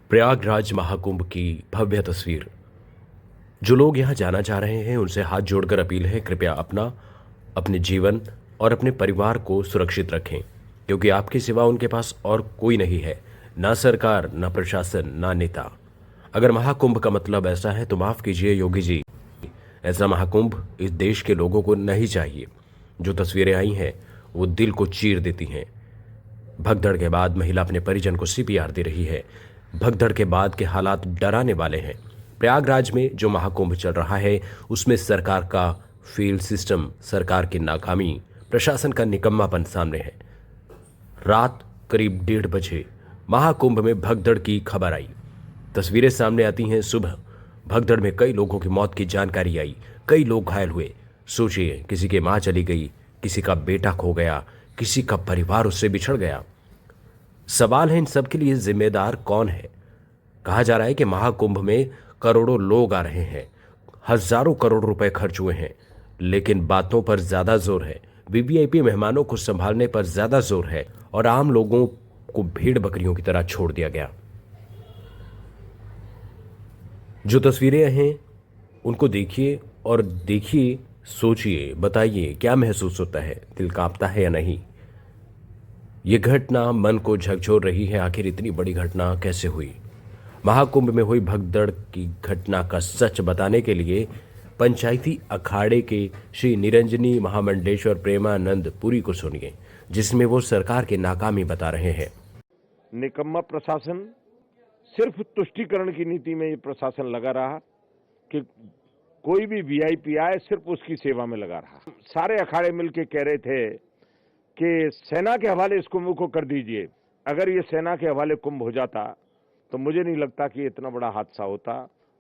प्रयागराज महाकुंभ की भव्य तस्वीर। जो लोग यहां जाना चाह रहे हैं उनसे हाथ जोड़कर अपील है, कृपया अपने जीवन और अपने परिवार को सुरक्षित रखें, क्योंकि आपके सिवा उनके पास और कोई नहीं है, ना सरकार, ना प्रशासन, ना नेता। अगर महाकुंभ का मतलब ऐसा है तो माफ कीजिए योगी जी, ऐसा महाकुंभ इस देश के लोगों को नहीं चाहिए। जो तस्वीरें आई हैं वो दिल को चीर देती हैं। भगदड़ के बाद महिला अपने परिजन को सीपीआर दे रही है। भगदड़ के बाद के हालात डराने वाले हैं। प्रयागराज में जो महाकुंभ चल रहा है उसमें सरकार का फील्ड सिस्टम, सरकार की नाकामी, प्रशासन का निकम्मापन सामने है। रात करीब 1:30 बजे महाकुंभ में भगदड़ की खबर आई। तस्वीरें सामने आती हैं सुबह। भगदड़ में कई लोगों की मौत की जानकारी आई, कई लोग घायल हुए। सोचिए, किसी की मां चली गई, किसी का बेटा खो गया, किसी का परिवार उससे बिछड़ गया। सवाल है इन सब के लिए जिम्मेदार कौन है। कहा जा रहा है कि महाकुंभ में करोड़ों लोग आ रहे हैं, हजारों करोड़ रुपए खर्च हुए हैं, लेकिन बातों पर ज्यादा जोर है, वीवीआईपी मेहमानों को संभालने पर ज्यादा जोर है और आम लोगों को भेड़ बकरियों की तरह छोड़ दिया गया। जो तस्वीरें हैं उनको देखिए और देखिए, सोचिए, बताइए क्या महसूस होता है, दिल कांपता है या नहीं। ये घटना मन को झकझोर रही है। आखिर इतनी बड़ी घटना कैसे हुई। महाकुंभ में हुई भगदड़ की घटना का सच बताने के लिए पंचायती अखाड़े के श्री निरंजनी महामंडलेश्वर प्रेमानंद पुरी को सुनिए, जिसमें वो सरकार की नाकामी बता रहे हैं। निकम्मा प्रशासन, सिर्फ तुष्टीकरण की नीति में ये प्रशासन लगा रहा कि कोई भी वीआईपी आए सिर्फ उसकी सेवा में लगा रहा। सारे अखाड़े मिलके कह रहे थे कि सेना के हवाले इस कुंभ को कर दीजिए। अगर ये सेना के हवाले कुंभ हो जाता तो मुझे नहीं लगता कि इतना बड़ा हादसा होता।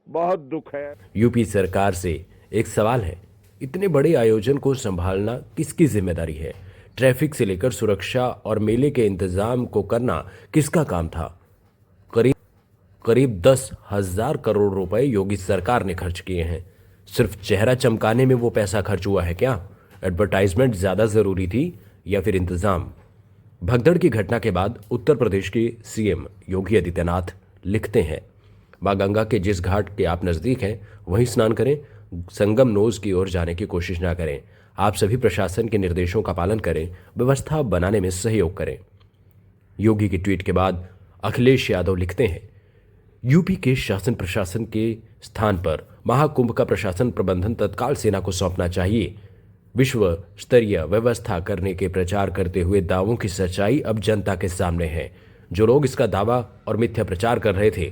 बहुत दुख है। यूपी सरकार से एक सवाल है, इतने बड़े आयोजन को संभालना किसकी जिम्मेदारी है। ट्रैफिक से लेकर सुरक्षा और मेले के इंतजाम को करना किसका काम था। करीब 10,000 करोड़ रुपए योगी सरकार ने खर्च किए हैं। सिर्फ चेहरा चमकाने में वो पैसा खर्च हुआ है क्या। एडवर्टाइजमेंट ज्यादा जरूरी थी या फिर इंतजाम। भगदड़ की घटना के बाद उत्तर प्रदेश के सीएम योगी आदित्यनाथ लिखते हैं, मां गंगा के जिस घाट के आप नजदीक हैं वहीं स्नान करें, संगम नोज की ओर जाने की कोशिश ना करें। आप सभी प्रशासन के निर्देशों का पालन करें, व्यवस्था बनाने में सहयोग करें। योगी की ट्वीट के बाद अखिलेश यादव लिखते हैं, यूपी के शासन प्रशासन के स्थान पर महाकुंभ का प्रशासन प्रबंधन तत्काल सेना को सौंपना चाहिए। विश्व स्तरीय व्यवस्था करने के प्रचार करते हुए दावों की सच्चाई अब जनता के सामने है। जो लोग इसका दावा और मिथ्या प्रचार कर रहे थे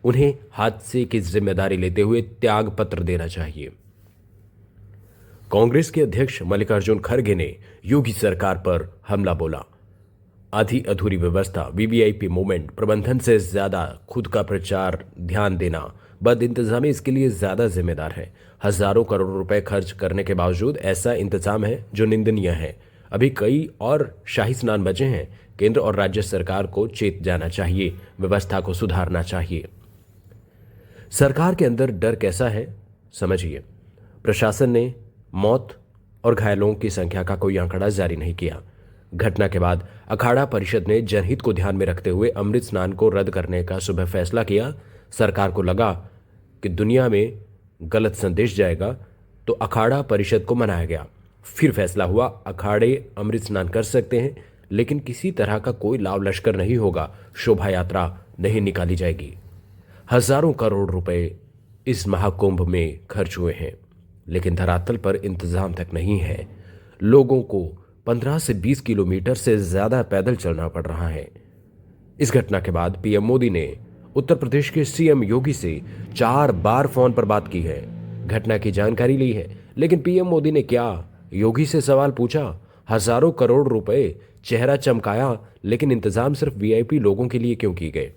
उन्हें हादसे की जिम्मेदारी लेते हुए त्याग पत्र देना चाहिए। कांग्रेस के अध्यक्ष मल्लिकार्जुन खड़गे ने योगी सरकार पर हमला बोला। आधी अधूरी व्यवस्था, वीवीआईपी मूवमेंट, प्रबंधन से ज्यादा खुद का प्रचार, ध्यान देना, बद इंतजामी इसके लिए ज्यादा जिम्मेदार है। हजारों करोड़ रुपए खर्च करने के बावजूद ऐसा इंतजाम है जो निंदनीय है। अभी कई और शाही स्नान बचे हैं। केंद्र और राज्य सरकार को चेत जाना चाहिए, व्यवस्था को सुधारना चाहिए। सरकार के अंदर डर कैसा है समझिए। प्रशासन ने मौत और घायलों की संख्या का कोई आंकड़ा जारी नहीं किया। घटना के बाद अखाड़ा परिषद ने जनहित को ध्यान में रखते हुए अमृत स्नान को रद्द करने का सुबह फैसला किया। सरकार को लगा कि दुनिया में गलत संदेश जाएगा तो अखाड़ा परिषद को मनाया गया। फिर फैसला हुआ अखाड़े अमृत स्नान कर सकते हैं, लेकिन किसी तरह का कोई लाव लश्कर नहीं होगा, शोभा यात्रा नहीं निकाली जाएगी। हजारों करोड़ रुपए इस महाकुंभ में खर्च हुए हैं, लेकिन धरातल पर इंतजाम तक नहीं है। लोगों को 15 से 20 किलोमीटर से ज्यादा पैदल चलना पड़ रहा है। इस घटना के बाद पीएम मोदी ने उत्तर प्रदेश के सीएम योगी से 4 बार फोन पर बात की है, घटना की जानकारी ली है, लेकिन पीएम मोदी ने क्या योगी से सवाल पूछा। हजारों करोड़ रुपए, चेहरा चमकाया, लेकिन इंतजाम सिर्फ वीआईपी लोगों के लिए क्यों किए गए।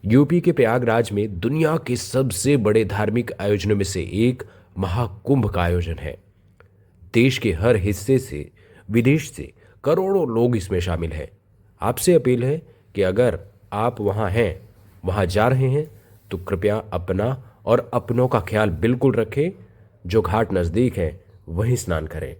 यूपी के प्रयागराज में दुनिया के सबसे बड़े धार्मिक आयोजनों में से एक महाकुंभ का आयोजन है। देश के हर हिस्से से, विदेश से करोड़ों लोग इसमें शामिल हैं। आपसे अपील है कि अगर आप वहां हैं, वहां जा रहे हैं, तो कृपया अपना और अपनों का ख्याल बिल्कुल रखें। जो घाट नजदीक है वहीं स्नान करें।